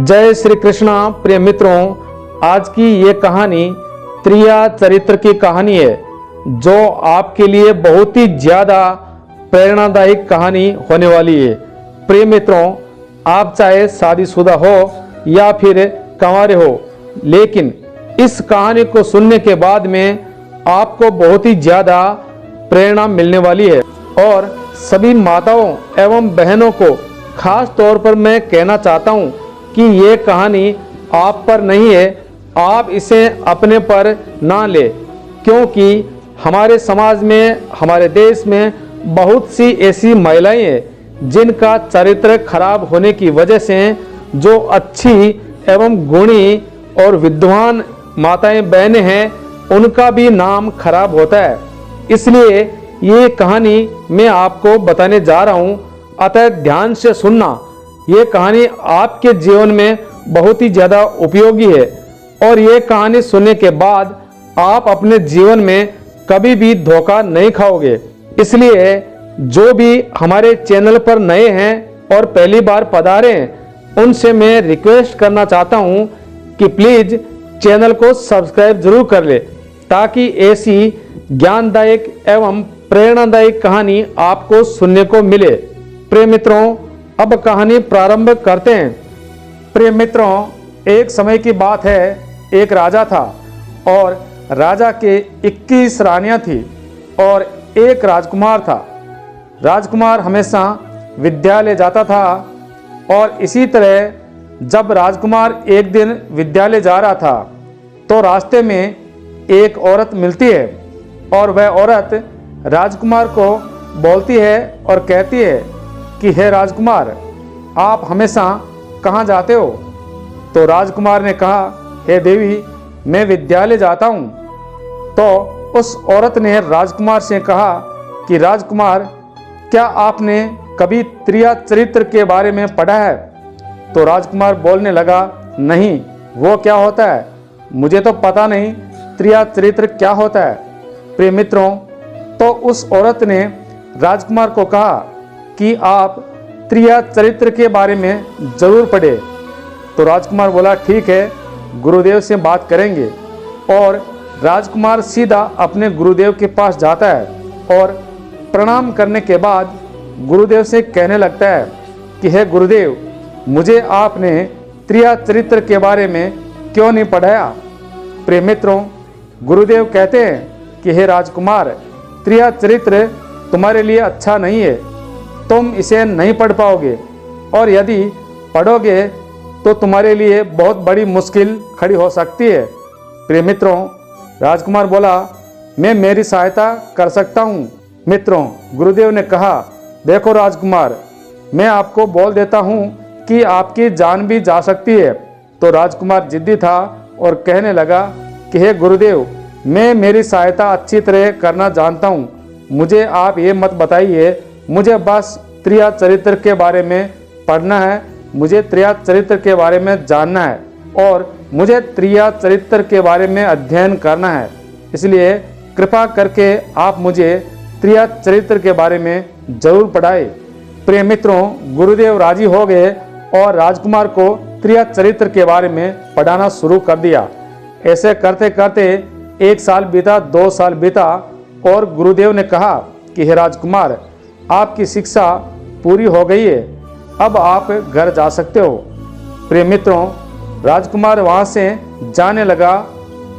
जय श्री कृष्णा। प्रिय मित्रों, आज की ये कहानी त्रिया चरित्र की कहानी है, जो आपके लिए बहुत ही ज्यादा प्रेरणादायक कहानी होने वाली है। प्रिय मित्रों, आप चाहे शादीशुदा हो या फिर कंवारे हो, लेकिन इस कहानी को सुनने के बाद में आपको बहुत ही ज्यादा प्रेरणा मिलने वाली है। और सभी माताओं एवं बहनों को खास तौर पर मैं कहना चाहता हूँ कि ये कहानी आप पर नहीं है, आप इसे अपने पर ना ले, क्योंकि हमारे समाज में, हमारे देश में बहुत सी ऐसी महिलाएं हैं जिनका चरित्र खराब होने की वजह से जो अच्छी एवं गुणी और विद्वान माताएं बहनें हैं उनका भी नाम खराब होता है। इसलिए ये कहानी मैं आपको बताने जा रहा हूँ, अतः ध्यान से सुनना। ये कहानी आपके जीवन में बहुत ही ज़्यादा उपयोगी है और ये कहानी सुनने के बाद आप अपने जीवन में कभी भी धोखा नहीं खाओगे। इसलिए जो भी हमारे चैनल पर नए हैं और पहली बार पधारे हैं, उनसे मैं रिक्वेस्ट करना चाहता हूं कि प्लीज़ चैनल को सब्सक्राइब जरूर कर ले, ताकि ऐसी ज्ञानदायक एवं प्रेरणादायक कहानी आपको सुनने को मिले। प्रिय मित्रों, अब कहानी प्रारंभ करते हैं। प्रिय मित्रों, एक समय की बात है, एक राजा था और राजा के 21 रानियां थी और एक राजकुमार था। राजकुमार हमेशा विद्यालय जाता था और इसी तरह जब राजकुमार एक दिन विद्यालय जा रहा था तो रास्ते में एक औरत मिलती है और वह औरत राजकुमार को बोलती है और कहती है कि हे राजकुमार, आप हमेशा कहाँ जाते हो? तो राजकुमार ने कहा, हे देवी, मैं विद्यालय जाता हूँ। तो उस औरत ने राजकुमार से कहा कि राजकुमार, क्या आपने कभी त्रिया चरित्र के बारे में पढ़ा है? तो राजकुमार बोलने लगा, नहीं, वो क्या होता है? मुझे तो पता नहीं त्रिया चरित्र क्या होता है। प्रिय मित्रों, तो उस औरत ने राजकुमार को कहा कि आप त्रिया चरित्र के बारे में जरूर पढ़े। तो राजकुमार बोला, ठीक है, गुरुदेव से बात करेंगे। और राजकुमार सीधा अपने गुरुदेव के पास जाता है और प्रणाम करने के बाद गुरुदेव से कहने लगता है कि हे गुरुदेव, मुझे आपने त्रिया चरित्र के बारे में क्यों नहीं पढ़ाया? प्रिय मित्रों, गुरुदेव कहते हैं कि हे राजकुमार, त्रिया चरित्र तुम्हारे लिए अच्छा नहीं है, तुम इसे नहीं पढ़ पाओगे और यदि पढ़ोगे तो तुम्हारे लिए बहुत बड़ी मुश्किल खड़ी हो सकती है। प्रिय मित्रों, राजकुमार बोला, मैं मेरी सहायता कर सकता हूँ। मित्रों, गुरुदेव ने कहा, देखो राजकुमार, मैं आपको बोल देता हूँ कि आपकी जान भी जा सकती है। तो राजकुमार जिद्दी था और कहने लगा कि हे गुरुदेव, मैं मेरी सहायता अच्छी तरह करना जानता हूँ, मुझे आप ये मत बताइए, मुझे बस त्रिया चरित्र के बारे में पढ़ना है, मुझे त्रिया चरित्र के बारे में जानना है और मुझे त्रिया चरित्र के बारे में अध्ययन करना है। इसलिए कृपा करके आप मुझे त्रिया चरित्र के बारे में जरूर पढ़ाए। प्रिय मित्रों, गुरुदेव राजी हो गए और राजकुमार को त्रिया चरित्र के बारे में पढ़ाना शुरू कर दिया। ऐसे करते करते 1 साल बीता, 2 साल बीता और गुरुदेव ने कहा कि हे राजकुमार, आपकी शिक्षा पूरी हो गई है, अब आप घर जा सकते हो। प्रिय मित्रों, राजकुमार वहाँ से जाने लगा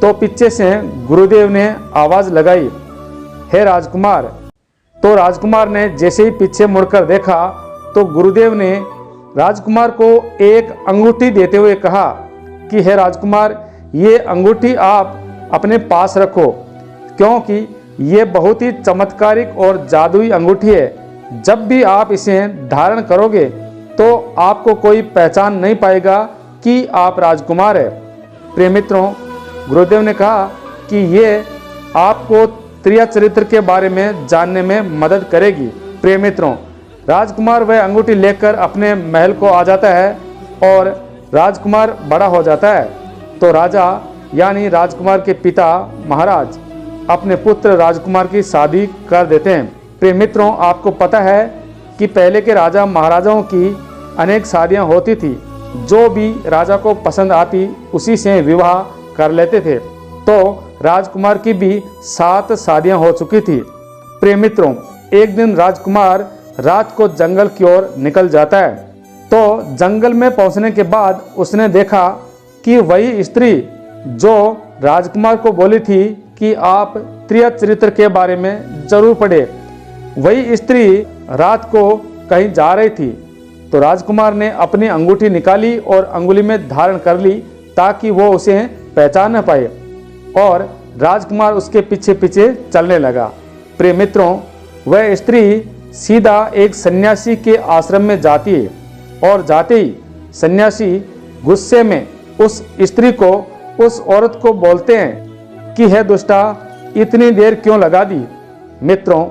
तो पीछे से गुरुदेव ने आवाज़ लगाई, हे राजकुमार। तो राजकुमार ने जैसे ही पीछे मुड़कर देखा तो गुरुदेव ने राजकुमार को एक अंगूठी देते हुए कहा कि हे राजकुमार, ये अंगूठी आप अपने पास रखो, क्योंकि ये बहुत ही चमत्कारिक और जादुई अंगूठी है। जब भी आप इसे धारण करोगे तो आपको कोई पहचान नहीं पाएगा कि आप राजकुमार हैं। प्रिय मित्रों, गुरुदेव ने कहा कि ये आपको त्रिया चरित्र के बारे में जानने में मदद करेगी। प्रिय मित्रों, राजकुमार वह अंगूठी लेकर अपने महल को आ जाता है और राजकुमार बड़ा हो जाता है। तो राजा यानी राजकुमार के पिता महाराज अपने पुत्र राजकुमार की शादी कर देते हैं। प्रिय मित्रों, आपको पता है कि पहले के राजा महाराजाओं की अनेक शादियां होती थी जो भी राजा को पसंद आती उसी से विवाह कर लेते थे। तो राजकुमार की भी 7 शादियां हो चुकी थी। प्रिय मित्रों, एक दिन राजकुमार रात को जंगल की ओर निकल जाता है। तो जंगल में पहुंचने के बाद उसने देखा कि वही स्त्री जो राजकुमार को बोली थी कि आप त्रिया चरित्र के बारे में जरूर पढ़े, वही स्त्री रात को कहीं जा रही थी। तो राजकुमार ने अपनी अंगूठी निकाली और अंगुली में धारण कर ली ताकि वो उसे पहचान न पाए, और राजकुमार उसके पीछे पीछे चलने लगा। प्रिय मित्रों, वह स्त्री सीधा एक सन्यासी के आश्रम में जाती है, और जाते ही सन्यासी गुस्से में उस स्त्री को, उस औरत को बोलते हैं कि हे दुष्टा, इतनी देर क्यों लगा दी। मित्रों,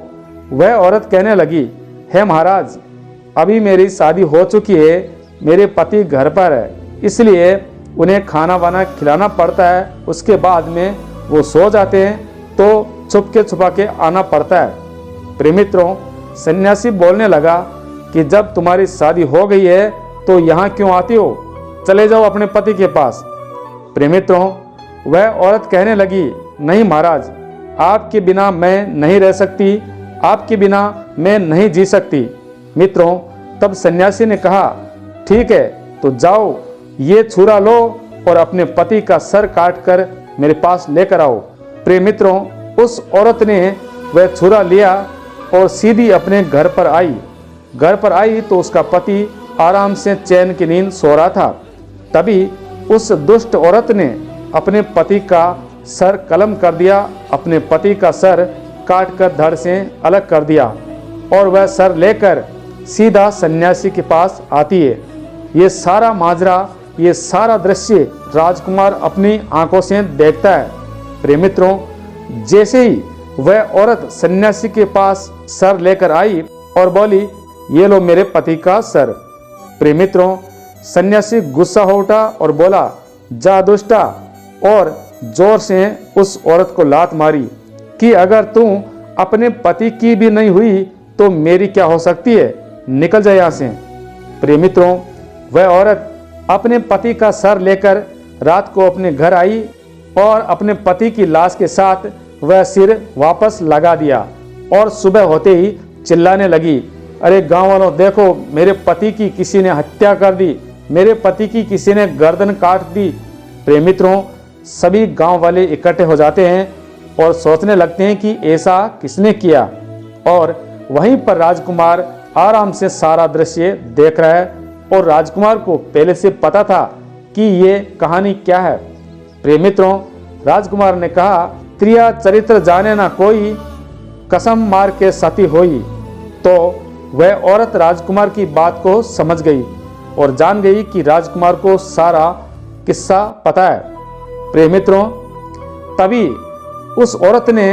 वह औरत कहने लगी, हे महाराज, अभी मेरी शादी हो चुकी है, मेरे पति घर पर है, इसलिए उन्हें खाना वाना खिलाना पड़ता है, उसके बाद में वो सो जाते हैं तो छुपके छुपा के आना पड़ता है। प्रिय मित्रों, सन्यासी बोलने लगा कि जब तुम्हारी शादी हो गई है तो यहाँ क्यों आती हो, चले जाओ अपने पति के पास। प्रिय मित्रों, वह औरत कहने लगी, नहीं महाराज, आपके बिना मैं नहीं रह सकती, आपके बिना मैं नहीं जी सकती। मित्रों, तब सन्यासी ने कहा, ठीक है, तो जाओ, ये छुरा लो और अपने पति का सर काट कर मेरे पास लेकर आओ। प्रिय मित्रों, उस औरत ने वह छुरा लिया और सीधी अपने घर पर आई। घर पर आई तो उसका पति आराम से चैन की नींद सो रहा था। तभी उस दुष्ट औरत ने अपने पति का सर कलम कर दिया, अपने पति का सर काट कर धड़ से अलग कर दिया, और वह सर लेकर सीधा सन्यासी के पास आती है। ये सारा माजरा, ये सारा दृश्य राजकुमार अपनी आंखों से देखता है। प्रिय मित्रों, जैसे ही वह औरत सन्यासी के पास सर लेकर आई और बोली, ये लो मेरे पति का सर। प्रिय मित्रों, सन्यासी गुस्सा हो उठा और बोला, जा दुष्टा, और जोर से उस औरत को लात मारी कि अगर तू अपने पति की भी नहीं हुई तो मेरी क्या हो सकती है, निकल जाए यहाँ से। प्रिय मित्रों, वह औरत अपने पति का सर लेकर रात को अपने घर आई और अपने पति की लाश के साथ वह सिर वापस लगा दिया, और सुबह होते ही चिल्लाने लगी, अरे गांव वालों देखो, मेरे पति की किसी ने हत्या कर दी, मेरे पति की किसी ने गर्दन काट दी। प्रिय मित्रों, सभी गांव वाले इकट्ठे हो जाते हैं और सोचने लगते हैं कि ऐसा किसने किया, और वहीं पर राजकुमार आराम से सारा दृश्य देख रहा है, और राजकुमार को पहले से पता था कि ये कहानी क्या है। प्रिय मित्रों, राजकुमार ने कहा, त्रिया चरित्र जाने ना कोई, कसम मार के सती होई। तो वह औरत राजकुमार की बात को समझ गई और जान गई कि राजकुमार को सारा किस्सा पता है। प्रिय मित्रों, तभी उस औरत ने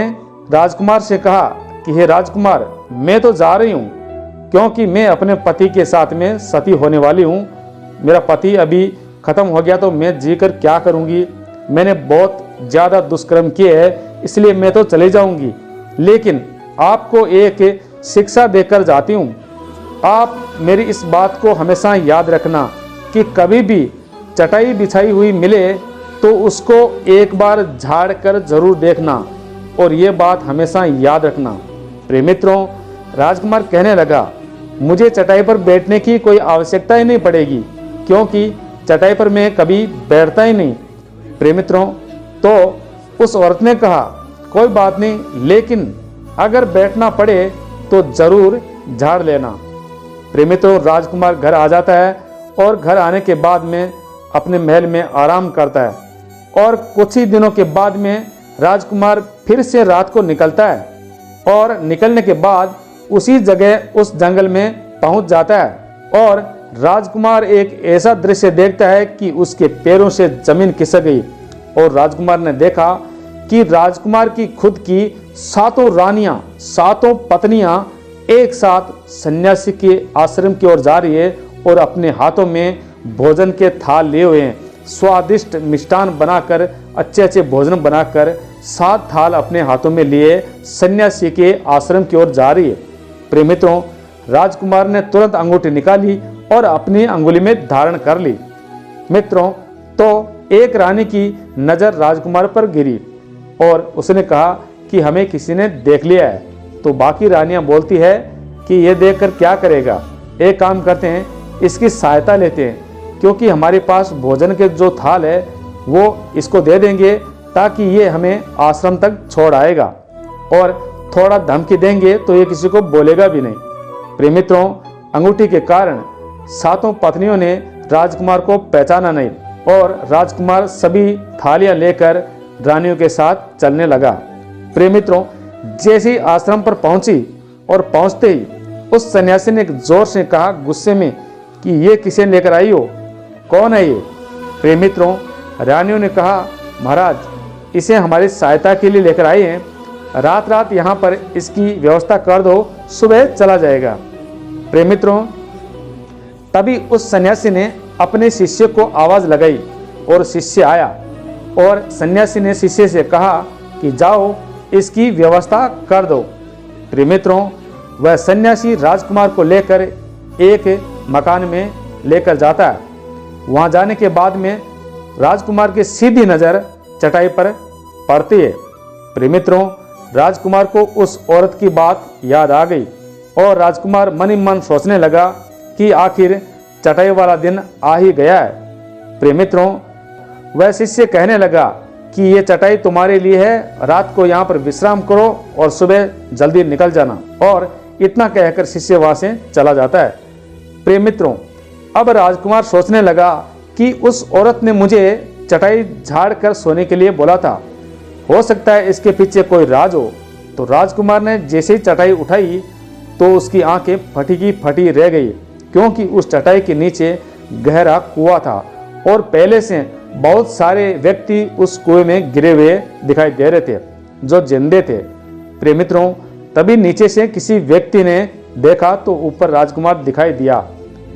राजकुमार से कहा कि हे राजकुमार, मैं तो जा रही हूँ, क्योंकि मैं अपने पति के साथ में सती होने वाली हूँ। मेरा पति अभी खत्म हो गया तो मैं जीकर क्या करूँगी, मैंने बहुत ज़्यादा दुष्कर्म किए हैं, इसलिए मैं तो चले जाऊँगी, लेकिन आपको एक शिक्षा देकर जाती हूँ। आप मेरी इस बात को हमेशा याद रखना कि कभी भी चटाई बिछाई हुई मिले तो उसको एक बार झाड़ कर जरूर देखना, और ये बात हमेशा याद रखना। प्रिय मित्रों, राजकुमार कहने लगा, मुझे चटाई पर बैठने की कोई आवश्यकता ही नहीं पड़ेगी, क्योंकि चटाई पर मैं कभी बैठता ही नहीं। प्रिय मित्रों, तो उस औरत ने कहा, कोई बात नहीं, लेकिन अगर बैठना पड़े तो जरूर झाड़ लेना। प्रिय मित्रों, राजकुमार घर आ जाता है और घर आने के बाद में अपने महल में आराम करता है, और कुछ ही दिनों के बाद में राजकुमार फिर से रात को निकलता है, और निकलने के बाद उसी जगह उस जंगल में पहुंच जाता है, और राजकुमार एक ऐसा दृश्य देखता है कि उसके पैरों से जमीन खिसक गई, और राजकुमार ने देखा कि राजकुमार की खुद की 7 रानियां, 7 पत्नियां एक साथ सन्यासी के आश्रम की ओर जा रही है, और अपने हाथों में भोजन के थाल लिए हुए हैं। स्वादिष्ट मिष्ठान बनाकर, अच्छे अच्छे भोजन बनाकर 7 थाल अपने हाथों में लिए सन्यासी के आश्रम की ओर जा रही है। प्रिय मित्रों, राजकुमार ने तुरंत अंगूठी निकाली और अपनी अंगुली में धारण कर ली, मित्रों, तो एक रानी की नज़र राजकुमार पर गिरी और उसने कहा कि हमें किसी ने देख लिया है। तो बाकी रानियां बोलती है कि ये देखकर क्या करेगा, एक काम करते हैं, इसकी सहायता लेते हैं, क्योंकि हमारे पास भोजन के जो थाल है वो इसको दे देंगे ताकि ये हमें आश्रम तक छोड़ आएगा, और थोड़ा धमकी देंगे तो ये किसी को बोलेगा भी नहीं। प्रिय मित्रों, अंगूठी के कारण सातों पत्नियों ने राजकुमार को पहचाना नहीं और राजकुमार सभी थालियां लेकर रानियों के साथ चलने लगा। प्रिय मित्रों, जैसे ही आश्रम पर पहुंची और पहुंचते ही उस सन्यासी ने एक जोर से कहा गुस्से में कि ये किसे लेकर आई हो, कौन है ये? प्रिय मित्रों, रानियों ने कहा महाराज, इसे हमारी सहायता के लिए लेकर आए हैं, रात रात यहाँ पर इसकी व्यवस्था कर दो, सुबह चला जाएगा। प्रिय मित्रों, तभी उस सन्यासी ने अपने शिष्य को आवाज लगाई और शिष्य आया और सन्यासी ने शिष्य से कहा कि जाओ इसकी व्यवस्था कर दो। प्रिय मित्रों, वह सन्यासी राजकुमार को लेकर एक मकान में लेकर जाता है। वहां जाने के बाद में राजकुमार की सीधी नज़र चटाई पर पड़ती है। प्रिय मित्रों, राजकुमार को उस औरत की बात याद आ गई और राजकुमार मन ही मन सोचने लगा कि आखिर चटाई वाला दिन आ ही गया है। प्रिय मित्रों, वह शिष्य कहने लगा कि ये चटाई तुम्हारे लिए है, रात को यहाँ पर विश्राम करो और सुबह जल्दी निकल जाना। और इतना कहकर शिष्य वहां से चला जाता है। प्रिय मित्रों, अब राजकुमार सोचने लगा कि उस औरत ने मुझे चटाई झाड़ कर सोने के लिए बोला था, हो सकता है इसके पीछे कोई राज हो। तो राजकुमार ने जैसे ही चटाई उठाई तो उसकी आंखें फटी की फटी रह गई, क्योंकि उस चटाई के नीचे गहरा कुआं था और पहले से बहुत सारे व्यक्ति उस कुएं में गिरे हुए दिखाई दे रहे थे जो जिंदे थे। प्रिय मित्रों, तभी नीचे से किसी व्यक्ति ने देखा तो ऊपर राजकुमार दिखाई दिया।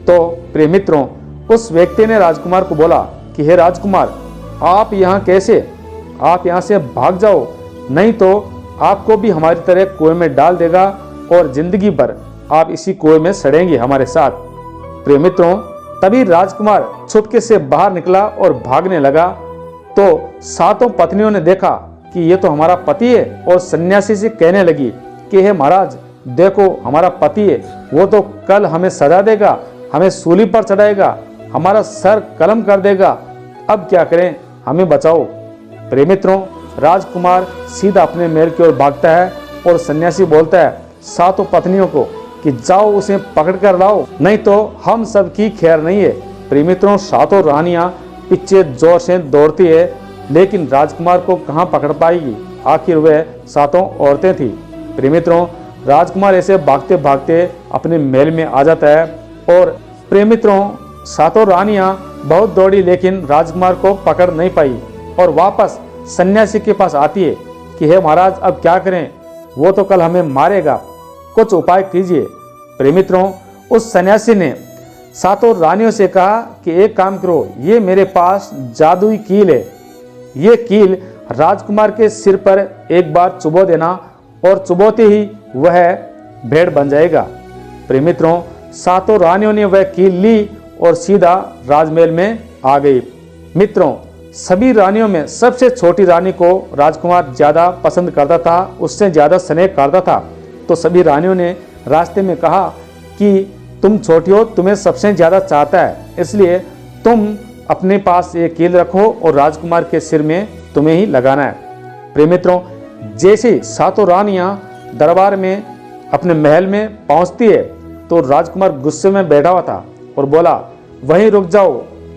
तो प्रिय मित्रों, उस व्यक्ति ने राजकुमार को बोला कि हे राजकुमार, आप यहाँ कैसे? आप यहाँ से भाग जाओ, नहीं तो आपको भी हमारी तरह कुएं में डाल देगा और जिंदगी भर आप इसी कुएं में सड़ेंगे हमारे साथ। प्रिय मित्रों, तभी राजकुमार चुपके से बाहर निकला और भागने लगा। तो सातों पत्नियों ने देखा कि ये तो हमारा पति है और सन्यासी से कहने लगी कि हे महाराज, देखो हमारा पति है, वो तो कल हमें सजा देगा, हमें सूली पर चढ़ाएगा, हमारा सर कलम कर देगा, अब क्या करें, हमें बचाओ। प्रिय मित्रों, राजकुमार सीधा अपने महल की ओर भागता है और सन्यासी बोलता है सातों पत्नियों को कि जाओ उसे पकड़ कर लाओ, नहीं तो हम सब की खैर नहीं है। प्रिय मित्रों, सातों रानियां पीछे जोर से दौड़ती है, लेकिन राजकुमार को कहां पकड़ पाएगी, आखिर वह सातों औरतें थी। प्रिय मित्रों, राजकुमार ऐसे भागते भागते अपने महल में आ जाता है और प्रिय मित्रों, सातों रानियां बहुत दौड़ी लेकिन राजकुमार को पकड़ नहीं पाई और वापस सन्यासी के पास आती है कि हे महाराज, अब क्या करें, वो तो कल हमें मारेगा, कुछ उपाय कीजिए। प्रिय मित्रों, उस सन्यासी ने सातों रानियों से कहा कि एक काम करो, ये मेरे पास जादुई कील है, ये कील राजकुमार के सिर पर एक बार चुबो देना और चुबोते ही वह भेड़ बन जाएगा। प्रिय मित्रों, सातों रानियों ने वह कील ली और सीधा राजमहल में आ गई। मित्रों, सभी रानियों में सबसे छोटी रानी को राजकुमार ज्यादा पसंद करता था, उससे ज्यादा स्नेह करता था। तो सभी रानियों ने रास्ते में कहा कि तुम छोटी हो, तुम्हें सबसे ज्यादा चाहता है, इसलिए तुम अपने पास ये कील रखो और राजकुमार के सिर में तुम्हें ही लगाना है। प्रिय मित्रों, जैसे सातों रानियां दरबार में अपने महल में पहुंचती है तो राजकुमार गुस्से में बैठा हुआ था और बोला, वहीं रुक जाओ,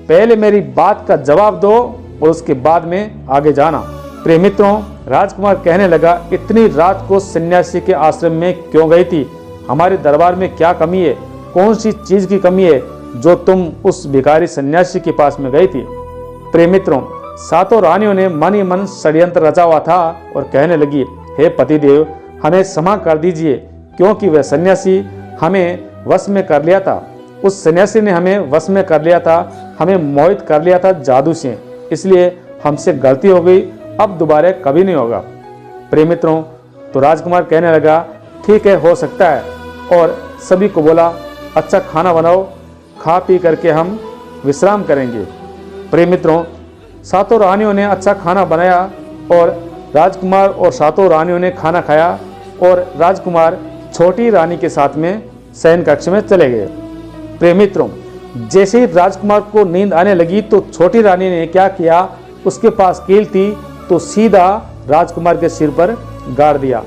पहले मेरी बात का जवाब दो और उसके बाद में आगे जाना। प्रिय मित्रों, राजकुमार कहने लगा, इतनी रात को सन्यासी के आश्रम में क्यों गई थी? हमारे दरबार में क्या कमी है? कौन सी चीज की कमी है जो तुम उस भिखारी सन्यासी के पास में गई थी? प्रिय मित्रों, सातों रानियों ने मन ही मन षड्यंत्र रचा हुआ था और कहने लगी, हे पतिदेव, हमें क्षमा कर दीजिए, क्योंकि वह सन्यासी हमें वश में कर लिया था। उस सन्यासी ने हमें वश में कर लिया था, हमें मोहित कर लिया था जादू से, इसलिए हमसे गलती हो गई, अब दोबारा कभी नहीं होगा। प्रिय मित्रों, तो राजकुमार कहने लगा, ठीक है, हो सकता है, और सभी को बोला, अच्छा खाना बनाओ, खा पी करके हम विश्राम करेंगे। प्रिय मित्रों, सातों रानियों ने अच्छा खाना बनाया और राजकुमार और सातों रानियों ने खाना खाया और राजकुमार छोटी रानी के साथ में शयन कक्ष में चले गए। प्रिय मित्रों, जैसे ही राजकुमार को नींद आने लगी तो छोटी रानी ने क्या किया, उसके पास कील थी तो सीधा राजकुमार के सिर पर गाड़ दिया।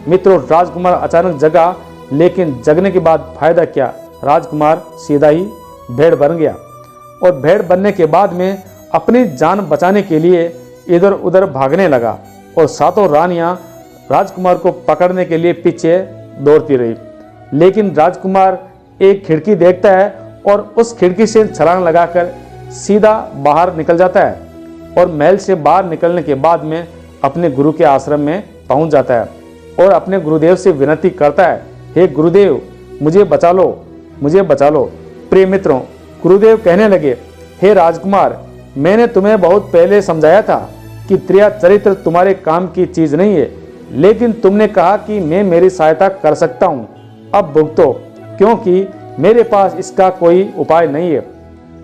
मित्रों, राजकुमार अचानक जगा, लेकिन जगने के बाद फायदा क्या, राजकुमार सीधा ही भेड़ बन गया और भेड़ बनने के बाद में अपनी जान बचाने के लिए इधर उधर भागने लगा और सातों रानियां राजकुमार को पकड़ने के लिए पीछे दौड़ती रही। लेकिन राजकुमार एक खिड़की देखता है और उस खिड़की से छलांग लगाकर सीधा बाहर निकल जाता है और महल से बाहर निकलने के बाद में अपने गुरु के आश्रम में पहुंच जाता है और अपने गुरुदेव से विनती करता है, हे गुरुदेव, मुझे बचा लो, मुझे बचा लो। प्रिय मित्रों, गुरुदेव कहने लगे, हे राजकुमार, मैंने तुम्हें बहुत पहले समझाया था कि त्रिया चरित्र तुम्हारे काम की चीज नहीं है, लेकिन तुमने कहा कि मैं मेरी सहायता कर सकता हूँ। अब भुगतो, क्योंकि मेरे पास इसका कोई उपाय नहीं है।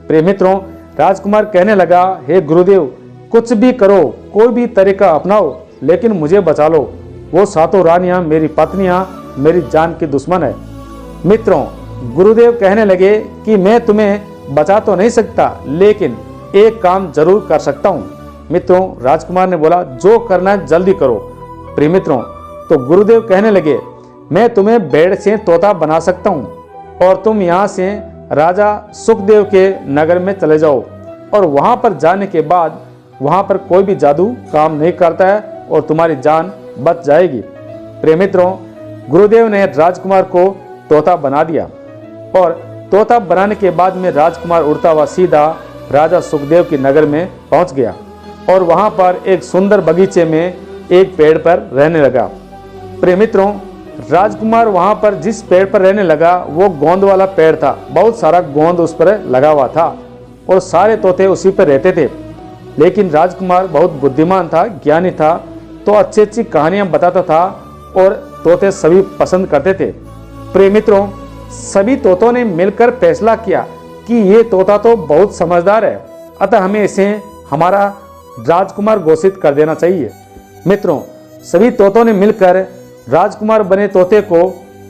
प्रिय मित्रों, राजकुमार कहने लगा, हे गुरुदेव, कुछ भी करो, कोई भी तरीका अपनाओ, लेकिन मुझे बचा लो। वो सातों रानियां मेरी पत्नियां मेरी जान की दुश्मन है। मित्रों, गुरुदेव कहने लगे कि मैं तुम्हें बचा तो नहीं सकता, लेकिन एक काम जरूर कर सकता हूँ। मित्रों, राजकुमार ने बोला, जो करना है जल्दी करो। प्रिय मित्रों, तो गुरुदेव कहने लगे, मैं तुम्हें भेड़ से तोता बना सकता हूँ और तुम यहाँ से राजा सुखदेव के नगर में चले जाओ और वहाँ पर जाने के बाद वहाँ पर कोई भी जादू काम नहीं करता है और तुम्हारी जान बच जाएगी। प्रिय मित्रों, गुरुदेव ने राजकुमार को तोता बना दिया और तोता बनाने के बाद में राजकुमार उड़ता हुआ सीधा राजा सुखदेव के नगर में पहुंच गया और वहां पर एक सुंदर बगीचे में एक पेड़ पर रहने लगा। प्रिय मित्रों, राजकुमार वहां पर जिस पेड़ पर रहने लगा वो गोंद वाला पेड़ था। बहुत सारा गोंद उस पर लगा हुआ था और सारे तोते उसी पर रहते थे। लेकिन राजकुमार बहुत बुद्धिमान था, ज्ञानी था, तो अच्छी अच्छी कहानियां बताता था और तोते सभी पसंद करते थे। प्रिय मित्रों, सभी तोतों ने मिलकर फैसला किया कि ये तोता तो बहुत समझदार है, अतः हमें इसे हमारा राजकुमार घोषित कर देना चाहिए। मित्रों, सभी तोतों ने मिलकर राजकुमार बने तोते को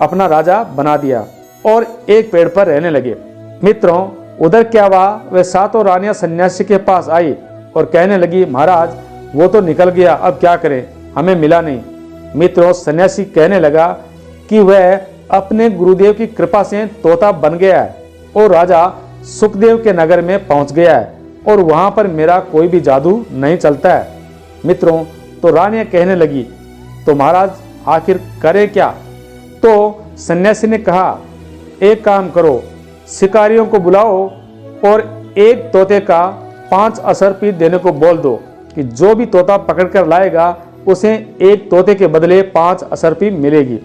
अपना राजा बना दिया और एक पेड़ पर रहने लगे। मित्रों, उधर क्या हुआ, वे सातों रानियां सन्यासी के पास आई और कहने लगी, महाराज, वो तो निकल गया, अब क्या करें, हमें मिला नहीं। मित्रों, सन्यासी कहने लगा कि वह अपने गुरुदेव की कृपा से तोता बन गया है और राजा सुखदेव के नगर में पहुंच गया है और वहां पर मेरा कोई भी जादू नहीं चलता है। मित्रों, तो रानियां कहने लगी, तो महाराज आखिर करे क्या? तो सन्यासी ने कहा, एक काम करो, शिकारियों को बुलाओ और एक तोते का 5 असरपी देने को बोल दो कि जो भी तोता पकड़कर लाएगा उसे एक तोते के बदले 5 असरपी मिलेगी।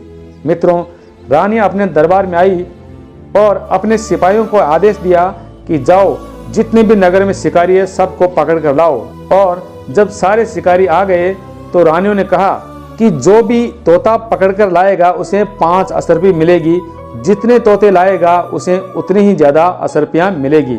मित्रों, रानियां अपने दरबार में आई और अपने सिपाहियों को आदेश दिया कि जाओ, जितने भी नगर में शिकारी है सबको पकड़ कर लाओ। और जब सारे शिकारी आ गए तो रानियों ने कहा कि जो भी तोता पकड़कर लाएगा उसे 5 असरपी मिलेगी, जितने तोते लाएगा उसे उतनी ही ज्यादा असरपियां मिलेगी।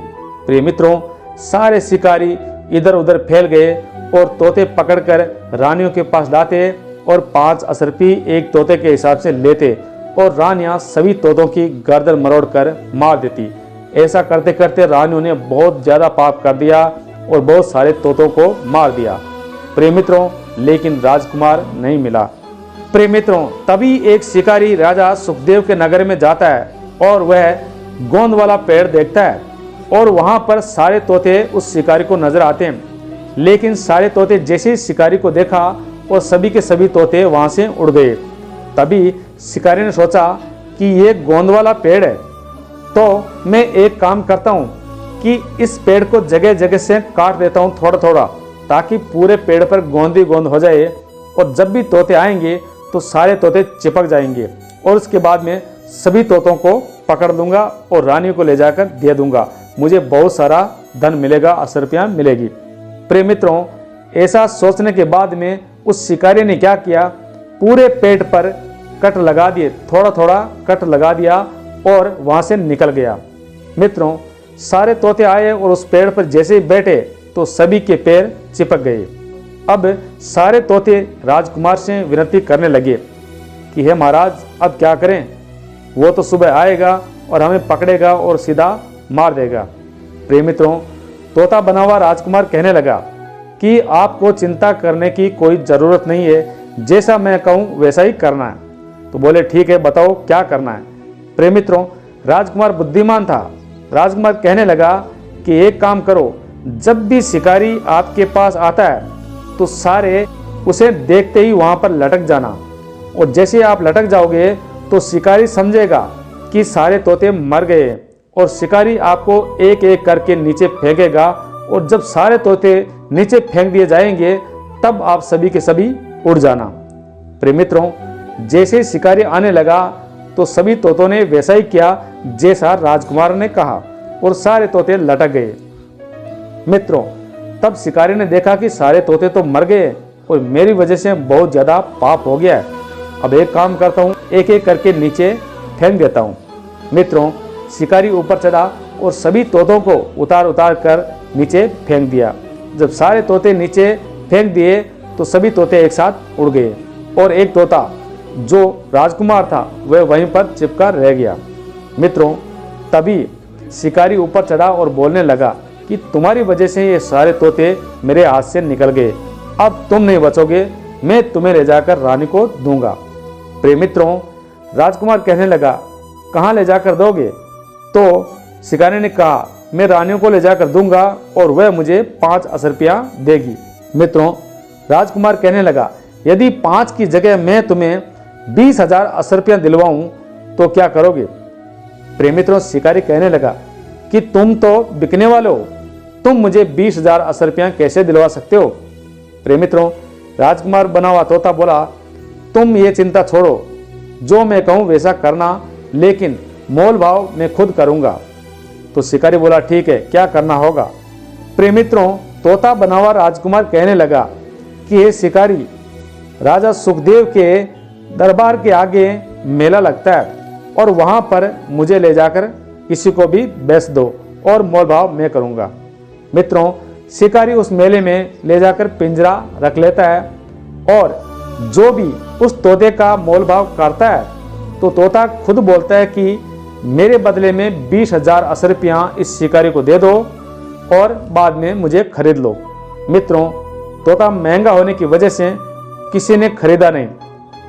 प्रिय मित्रों, सारे शिकारी इधर उधर फैल गए और तोते पकड़कर रानियों के पास लाते और 5 असरपी एक तोते के हिसाब से लेते और रानियां सभी तोतों की गर्दन मरोड़कर मार देती। ऐसा करते करते रानियों ने बहुत ज्यादा पाप कर दिया और बहुत सारे तोतों को मार दिया। प्रिय मित्रों, लेकिन राजकुमार नहीं मिला। प्रिय मित्रों, तभी एक शिकारी राजा सुखदेव के नगर में जाता है और वह गोंद वाला पेड़ देखता है और वहां पर सारे तोते उस शिकारी को नजर आते हैं। लेकिन सारे तोते जैसे ही शिकारी को देखा और सभी के सभी तोते वहां से उड़ गए। तभी शिकारी ने सोचा कि ये गोंद वाला पेड़ है, तो मैं एक काम करता हूँ कि इस पेड़ को जगह जगह से काट देता हूँ थोड़ा थोड़ा, ताकि पूरे पेड़ पर गोंद ही गोंद हो जाए और जब भी तोते आएंगे तो सारे तोते चिपक जाएंगे और उसके बाद में सभी तोतों को पकड़ लूंगा और रानी को ले जाकर दे दूंगा, मुझे बहुत सारा धन मिलेगा, असरपियां मिलेगी। प्रिय मित्रों, ऐसा सोचने के बाद में उस शिकारी ने क्या किया, पूरे पेड़ पर कट लगा दिए, थोड़ा थोड़ा कट लगा दिया और वहां से निकल गया। मित्रों, सारे तोते आए और उस पेड़ पर जैसे ही बैठे तो सभी के पैर चिपक गए। अब सारे तोते राजकुमार से विनती करने लगे कि हे महाराज, अब क्या करें? वो तो सुबह आएगा और हमें पकड़ेगा और सीधा मार देगा। प्रिय मित्रों, तोता बना हुआ राजकुमार कहने लगा कि आपको चिंता करने की कोई ज़रूरत नहीं है, जैसा मैं कहूँ वैसा ही करना है। तो बोले ठीक है, बताओ क्या करना है। प्रिय मित्रों, राजकुमार बुद्धिमान था। राजकुमार कहने लगा कि एक काम करो, जब भी शिकारी आपके पास आता है तो सारे उसे देखते ही वहाँ पर लटक जाना, और जैसे आप लटक जाओगे तो शिकारी समझेगा कि सारे तोते मर गए और शिकारी आपको एक एक करके नीचे फेंकेगा, और जब सारे तोते नीचे फेंक दिए जाएंगे तब आप सभी के सभी उड़ जाना। प्रिय मित्रों, जैसे शिकारी आने लगा तो सभी तोतों ने वैसा ही किया जैसा राजकुमार ने कहा, और सारे तोते लटक गए। मित्रों, तब शिकारी ने देखा कि सारे तोते तो मर गए और मेरी वजह से बहुत ज़्यादा पाप हो गया है। अब एक काम करता हूँ, एक एक करके नीचे फेंक देता हूँ। मित्रों, शिकारी ऊपर चढ़ा और सभी तोतों को उतार उतार कर नीचे फेंक दिया। जब सारे तोते नीचे फेंक दिए तो सभी तोते एक साथ उड़ गए, और एक तोता जो राजकुमार था वह वहीं पर चिपका रह गया। मित्रों, तभी शिकारी ऊपर चढ़ा और बोलने लगा कि तुम्हारी वजह से ये सारे तोते मेरे हाथ से निकल गए, अब तुम नहीं बचोगे, मैं तुम्हें ले जाकर रानी को दूंगा। प्रिय मित्रों, राजकुमार कहने लगा कहाँ ले जाकर दोगे? तो शिकारी ने कहा मैं रानियों को ले जाकर दूंगा और वह मुझे 5 असरपियाँ देगी। मित्रों, राजकुमार कहने लगा यदि 5 की जगह मैं तुम्हें 20,000 असरपियाँ दिलवाऊं तो क्या करोगे? प्रिय मित्रों, शिकारी कहने लगा कि तुम तो बिकने वाले हो, तुम मुझे 20,000 असरपियाँ कैसे दिलवा सकते हो? प्रिय मित्रों, राजकुमार बना हुआ तोता बोला तुम ये चिंता छोड़ो, जो मैं कहूँ वैसा करना, लेकिन मोल भाव मैं खुद करूँगा। तो शिकारी बोला ठीक है, क्या करना होगा? प्रिय मित्रों, तोता बना हुआ राजकुमार कहने लगा कि हे शिकारी, राजा सुखदेव के दरबार के आगे मेला लगता है और वहाँ पर मुझे ले जाकर किसी को भी बेच दो और मोल भाव मैं करूँगा। मित्रों, शिकारी उस मेले में ले जाकर पिंजरा रख लेता है, और जो भी उस तोते का मोल भाव करता है तो तोता खुद बोलता है कि मेरे बदले में 20,000 असरपियाँ इस शिकारी को दे दो और बाद में मुझे खरीद लो। मित्रों, तोता महंगा होने की वजह से किसी ने खरीदा नहीं,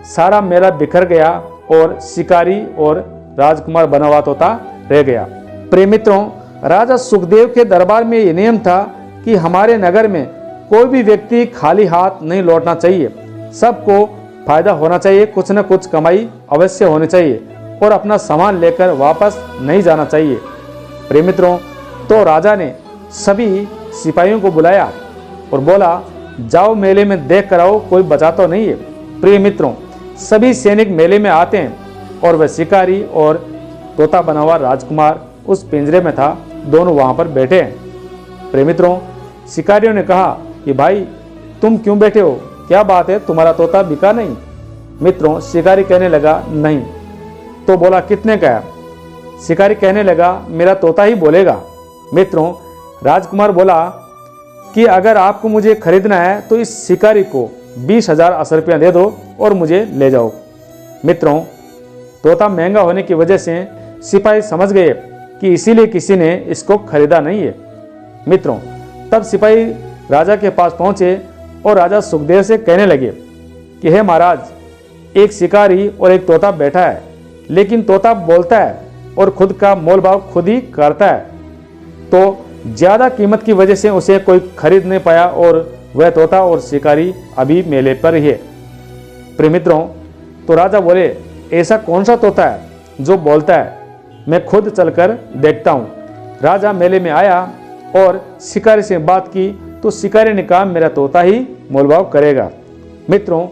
सारा मेला बिखर गया और शिकारी और राजकुमार बना हुआ तोता रह गया। प्रिय मित्रों, राजा सुखदेव के दरबार में ये नियम था कि हमारे नगर में कोई भी व्यक्ति खाली हाथ नहीं लौटना चाहिए, सबको फायदा होना चाहिए, कुछ न कुछ कमाई अवश्य होनी चाहिए और अपना सामान लेकर वापस नहीं जाना चाहिए। प्रिय मित्रों, तो राजा ने सभी सिपाहियों को बुलाया और बोला जाओ मेले में देख कर आओ, कोई बचा तो नहीं है। प्रिय मित्रों, सभी सैनिक मेले में आते हैं और वह शिकारी और तोता बना हुआ राजकुमार उस पिंजरे में था, दोनों वहाँ पर बैठे हैं। प्रिय मित्रों, शिकारियों ने कहा कि भाई तुम क्यों बैठे हो, क्या बात है, तुम्हारा तोता बिका नहीं? मित्रों, शिकारी कहने लगा नहीं। तो बोला कितने का है? शिकारी कहने लगा मेरा तोता ही बोलेगा। मित्रों, राजकुमार बोला कि अगर आपको मुझे खरीदना है तो इस शिकारी को 20,000 असरपियाँ दे दो और मुझे ले जाओ। मित्रों, तोता महंगा होने की वजह से सिपाही समझ गए कि इसीलिए किसी ने इसको खरीदा नहीं है। मित्रों, तब सिपाही राजा के पास पहुंचे और राजा सुखदेव से कहने लगे कि हे महाराज, एक शिकारी और एक तोता बैठा है, लेकिन तोता बोलता है और खुद का मोल भाव खुद ही करता है, तो ज़्यादा कीमत की वजह से उसे कोई खरीद नहीं पाया और वह तोता और शिकारी अभी मेले पर ही है। प्रिय मित्रों, तो राजा बोले ऐसा कौन सा तोता है जो बोलता है, मैं खुद चलकर देखता हूँ। राजा मेले में आया और शिकारी से बात की तो शिकारी ने कहा मेरा तोता ही मोलभाव करेगा। मित्रों,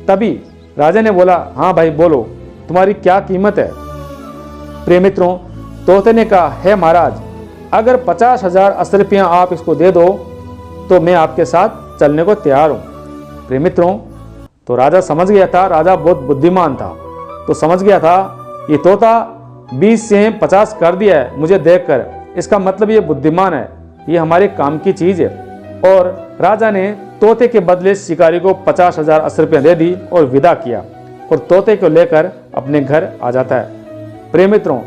तभी राजा ने बोला हाँ भाई बोलो, तुम्हारी क्या कीमत है? प्रिय मित्रों, तोते ने कहा हे महाराज, अगर 50,000 असरपियाँ आप इसको दे दो तो मैं आपके साथ चलने को तैयार हूँ। प्रिय मित्रों, तो राजा समझ गया था, राजा बहुत बुद्धिमान था, तो समझ गया था ये तोता 20 से 50 कर दिया है मुझे देखकर, इसका मतलब ये बुद्धिमान है, ये हमारे काम की चीज है। और राजा ने तोते के बदले शिकारी को 50,000 अश्रुपैया दे दी और विदा किया और तोते को लेकर अपने घर आ जाता है। प्रिय मित्रों,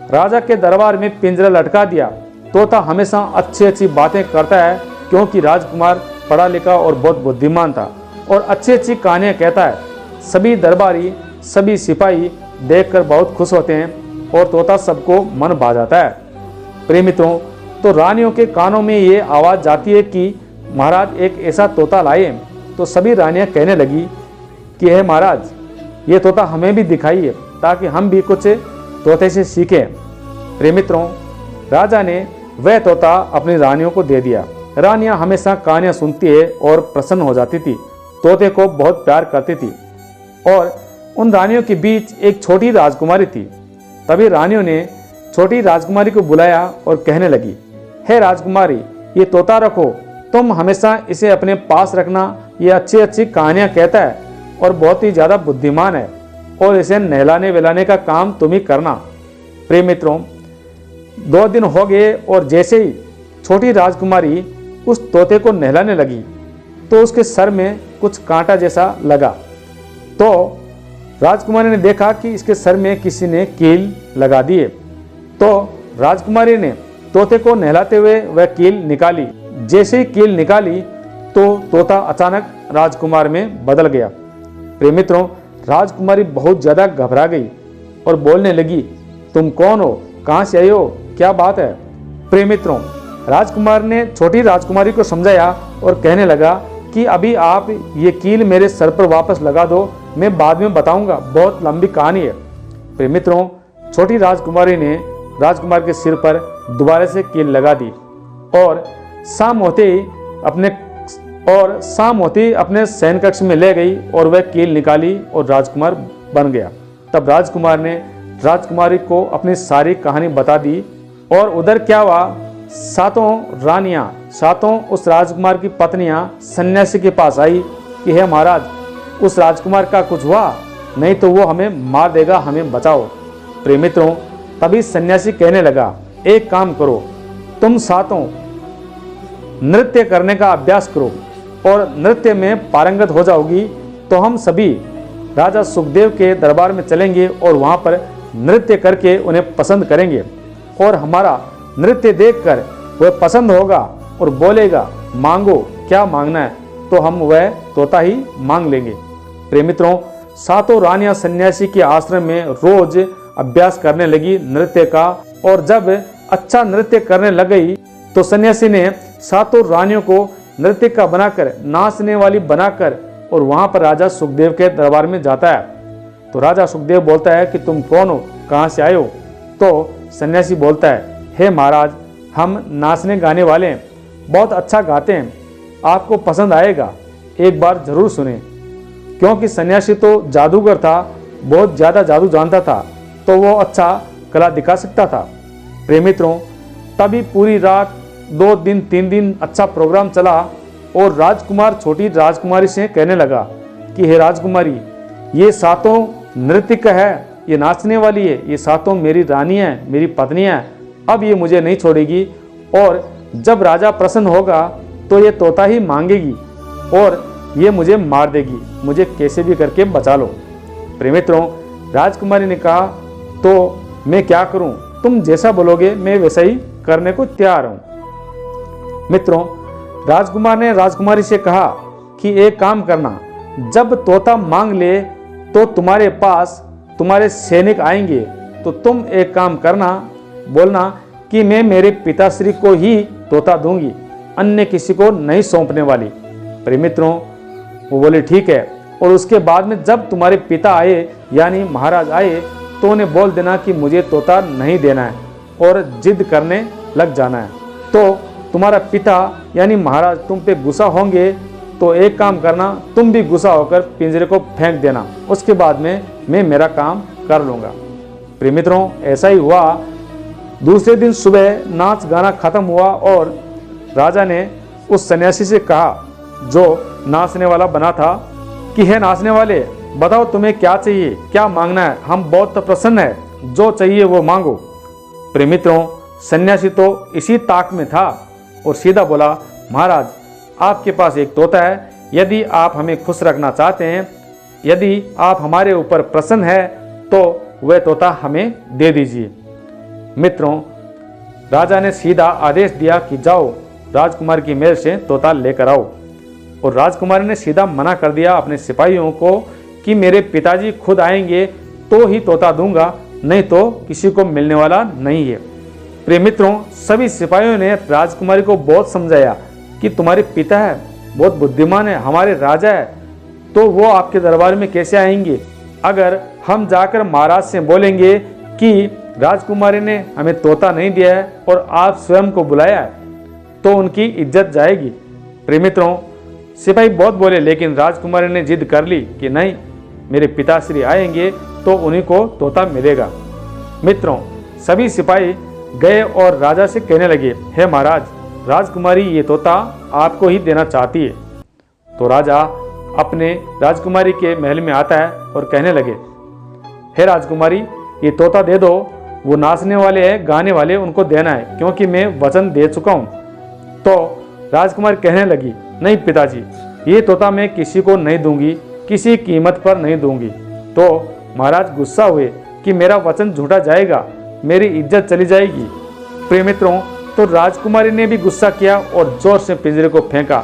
राजा के दरबार में पिंजरा लटका दिया। तोता हमेशा अच्छी अच्छी बातें करता है क्योंकि राजकुमार पढ़ा लिखा और बहुत बुद्धिमान था और अच्छी अच्छी कहानियां कहता है। सभी दरबारी, सभी सिपाही देखकर बहुत खुश होते हैं और तोता सबको मन भा जाता है। प्रिय मित्रों, तो रानियों के कानों में ये आवाज़ जाती है कि महाराज एक ऐसा तोता लाए। तो सभी रानियां कहने लगी कि हे महाराज, ये तोता हमें भी दिखाइए ताकि हम भी कुछ तोते से सीखें। प्रिय मित्रों, राजा ने वह तोता अपनी रानियों को दे दिया। रानियां हमेशा कहानियां सुनती है और प्रसन्न हो जाती थी, तोते को बहुत प्यार करती थी। और उन रानियों के बीच एक छोटी राजकुमारी थी। तभी रानियों ने छोटी राजकुमारी को बुलाया और कहने लगी, हे राजकुमारी, ये तोता रखो, तुम हमेशा इसे अपने पास रखना। ये अच्छी अच्छी कहानियां कहता है और बहुत ही ज़्यादा बुद्धिमान है और इसे नहलाने विलाने का काम तुम ही करना। प्रिय मित्रों, 2 दिन हो गए और जैसे ही छोटी राजकुमारी उस तोते को नहलाने लगी तो उसके सर में कुछ कांटा जैसा लगा। तो राजकुमारी ने देखा कि इसके सर में किसी ने कील लगा दी है। तो राजकुमारी ने तोते को नहलाते हुए वह कील निकाली। जैसे ही कील निकाली तो तोता अचानक राजकुमार में बदल गया। प्रिय मित्रों, राजकुमारी बहुत ज़्यादा घबरा गई और बोलने लगी, तुम कौन हो, कहाँ से आए हो, क्या बात है। प्रिय मित्रों, राजकुमार ने छोटी राजकुमारी को समझाया और कहने लगा कि अभी आप ये कील मेरे सर पर वापस लगा दो, मैं बाद में बताऊंगा, बहुत लंबी कहानी है। प्रिय मित्रों, छोटी राजकुमारी ने राजकुमार के सिर पर दोबारा से कील लगा दी और शाम होते ही अपने शयन कक्ष में ले गई और वह कील निकाली और राजकुमार बन गया। तब राजकुमार ने राजकुमारी को अपनी सारी कहानी बता दी। और उधर क्या हुआ, 7 उस राजकुमार की पत्नियां सन्यासी के पास आई कि हे महाराज, उस राजकुमार का कुछ हुआ, नहीं तो वो हमें मार देगा, हमें बचाओ। प्रिय मित्रों, तभी सन्यासी कहने लगा, एक काम करो, तुम 7 नृत्य करने का अभ्यास करो और नृत्य में पारंगत हो जाओगी तो हम सभी राजा सुखदेव के दरबार में चलेंगे और वहाँ पर नृत्य करके उन्हें पसंद करेंगे और हमारा नृत्य देखकर वह पसंद होगा और बोलेगा मांगो क्या मांगना है, तो हम वह तोता ही मांग लेंगे। प्रिय मित्रों, 7 रानियां सन्यासी के आश्रम में रोज अभ्यास करने लगी नृत्य का। और जब अच्छा नृत्य करने लग गई तो सन्यासी ने 7 रानियों को नृत्य का बनाकर, नाचने वाली बनाकर और वहां पर राजा सुखदेव के दरबार में जाता है। तो राजा सुखदेव बोलता है कि तुम कौन हो, कहाँ से आए हो। तो सन्यासी बोलता है, हे महाराज, हम नाचने गाने वाले हैं, बहुत अच्छा गाते हैं, आपको पसंद आएगा, एक बार जरूर सुने। क्योंकि सन्यासी तो जादूगर था, बहुत ज़्यादा जादू जानता था, तो वो अच्छा कला दिखा सकता था। प्रिय मित्रों, तभी पूरी रात 2 दिन 3 दिन अच्छा प्रोग्राम चला और राजकुमार छोटी राजकुमारी से कहने लगा कि हे राजकुमारी, ये 7 नृत्यक है, ये नाचने वाली है, ये 7 मेरी रानी है, मेरी पत्नियां हैं, अब ये मुझे नहीं छोड़ेगी और जब राजा प्रसन्न होगा तो ये तोता ही मांगेगी और ये मुझे मार देगी, मुझे कैसे भी करके बचा लो। प्रिय मित्रों, राजकुमारी ने कहा, तो मैं क्या करूं, तुम जैसा बोलोगे मैं वैसा ही करने को तैयार हूं। मित्रों, राजकुमार ने राजकुमारी से कहा कि एक काम करना, जब तोता मांग ले तो तुम्हारे पास तुम्हारे सैनिक आएंगे, तो तुम एक काम करना, बोलना कि मैं मेरे पिताश्री को ही तोता दूंगी, अन्य किसी को नहीं सौंपने वाली। प्रिय मित्रों, वो बोले ठीक है। और उसके बाद में जब तुम्हारे पिता आए यानी महाराज आए तो उन्हें बोल देना कि मुझे तोता नहीं देना है और जिद करने लग जाना है। तो तुम्हारा पिता यानी महाराज तुम पे गुस्सा होंगे तो एक काम करना, तुम भी गुस्सा होकर पिंजरे को फेंक देना, उसके बाद में मैं मेरा काम कर लूँगा। प्रिय मित्रों, ऐसा ही हुआ। दूसरे दिन सुबह नाच गाना खत्म हुआ और राजा ने उस सन्यासी से कहा जो नाचने वाला बना था कि हे नाचने वाले, बताओ तुम्हें क्या चाहिए, क्या मांगना है, हम बहुत प्रसन्न है, जो चाहिए वो मांगो। प्रिय मित्रों, सन्यासी तो इसी ताक में था और सीधा बोला, महाराज आपके पास एक तोता है, यदि आप हमें खुश रखना चाहते हैं, यदि आप हमारे ऊपर प्रसन्न है तो वह तोता हमें दे दीजिए। मित्रों, राजा ने सीधा आदेश दिया कि जाओ राजकुमार की महल से तोता लेकर आओ। और राजकुमारी ने सीधा मना कर दिया अपने सिपाहियों को कि मेरे पिताजी खुद आएंगे तो ही तोता दूंगा, नहीं तो किसी को मिलने वाला नहीं है। प्रिय मित्रों, सभी सिपाहियों ने राजकुमारी को बहुत समझाया कि तुम्हारे पिता है, बहुत बुद्धिमान है, हमारे राजा है, तो वो आपके दरबार में कैसे आएंगे। अगर हम जाकर महाराज से बोलेंगे कि राजकुमारी ने हमें तोता नहीं दिया है और आप स्वयं को बुलाया है, तो उनकी इज्जत जाएगी। प्रिय मित्रों, सिपाही बहुत बोले, लेकिन राजकुमारी ने जिद कर ली कि नहीं, मेरे पिताश्री आएंगे तो उन्हीं को तोता मिलेगा। मित्रों, सभी सिपाही गए और राजा से कहने लगे, हे महाराज, राजकुमारी ये तोता आपको ही देना चाहती है। तो राजा अपने राजकुमारी के महल में आता है और कहने लगे, हे राजकुमारी, ये तोता दे दो, वो नाचने वाले हैं, गाने वाले, उनको देना है, क्योंकि मैं वचन दे चुका हूँ। तो राजकुमारी कहने लगी, नहीं पिताजी, ये तोता मैं किसी को नहीं दूंगी, किसी कीमत पर नहीं दूंगी। तो महाराज गुस्सा हुए कि मेरा वचन झूठा जाएगा, मेरी इज्जत चली जाएगी। प्रिय मित्रों, तो राजकुमारी ने भी गुस्सा किया और जोर से पिंजरे को फेंका।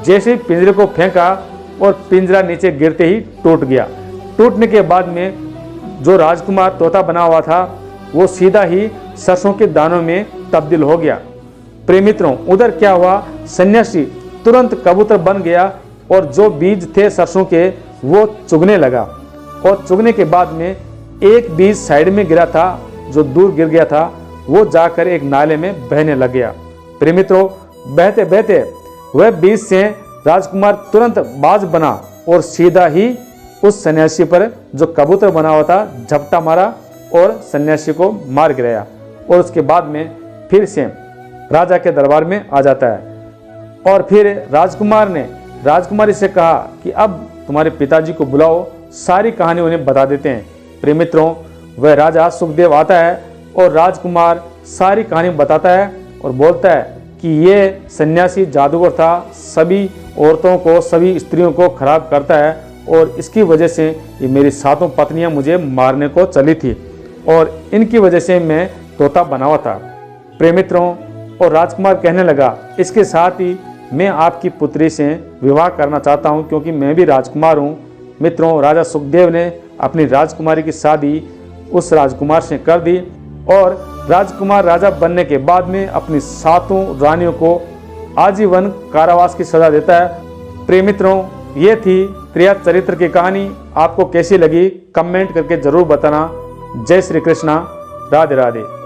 जैसे ही पिंजरे को फेंका और पिंजरा नीचे गिरते ही टूट गया। टूटने के बाद में जो राजकुमार तोता बना हुआ था वो सीधा ही सरसों के दानों में तब्दील हो गया। प्रिय मित्रों, उधर क्या हुआ, सन्यासी तुरंत कबूतर बन गया और जो बीज थे सरसों के वो चुगने लगा। और चुगने के बाद में एक बीज साइड में गिरा था, जो दूर गिर गया था, वो जाकर एक नाले में बहने लग गया। प्रिय मित्रों, बहते बहते वह बीज से राजकुमार तुरंत बाज बना और सीधा ही उस सन्यासी पर जो कबूतर बना हुआ था झपटा मारा और सन्यासी को मार गिराया। और उसके बाद में फिर से राजा के दरबार में आ जाता है। और फिर राजकुमार ने राजकुमारी से कहा कि अब तुम्हारे पिताजी को बुलाओ, सारी कहानी उन्हें बता देते हैं। प्रिय मित्रों, वह राजा सुखदेव आता है और राजकुमार सारी कहानी बताता है और बोलता है कि ये सन्यासी जादूगर था, सभी औरतों को, सभी स्त्रियों को खराब करता है और इसकी वजह से ये मेरी 7 पत्नियां मुझे मारने को चली थी और इनकी वजह से मैं तोता बना हुआ था। प्रिय मित्रों, और राजकुमार कहने लगा, इसके साथ ही मैं आपकी पुत्री से विवाह करना चाहता हूं, क्योंकि मैं भी राजकुमार हूं। मित्रों, राजा सुखदेव ने अपनी राजकुमारी की शादी उस राजकुमार से कर दी और राजकुमार राजा बनने के बाद में अपनी 7 रानियों को आजीवन कारावास की सजा देता है। प्रिय मित्रों, ये थी त्रिया चरित्र की कहानी। आपको कैसी लगी कमेंट करके जरूर बताना। जय श्री कृष्णा, राधे राधे।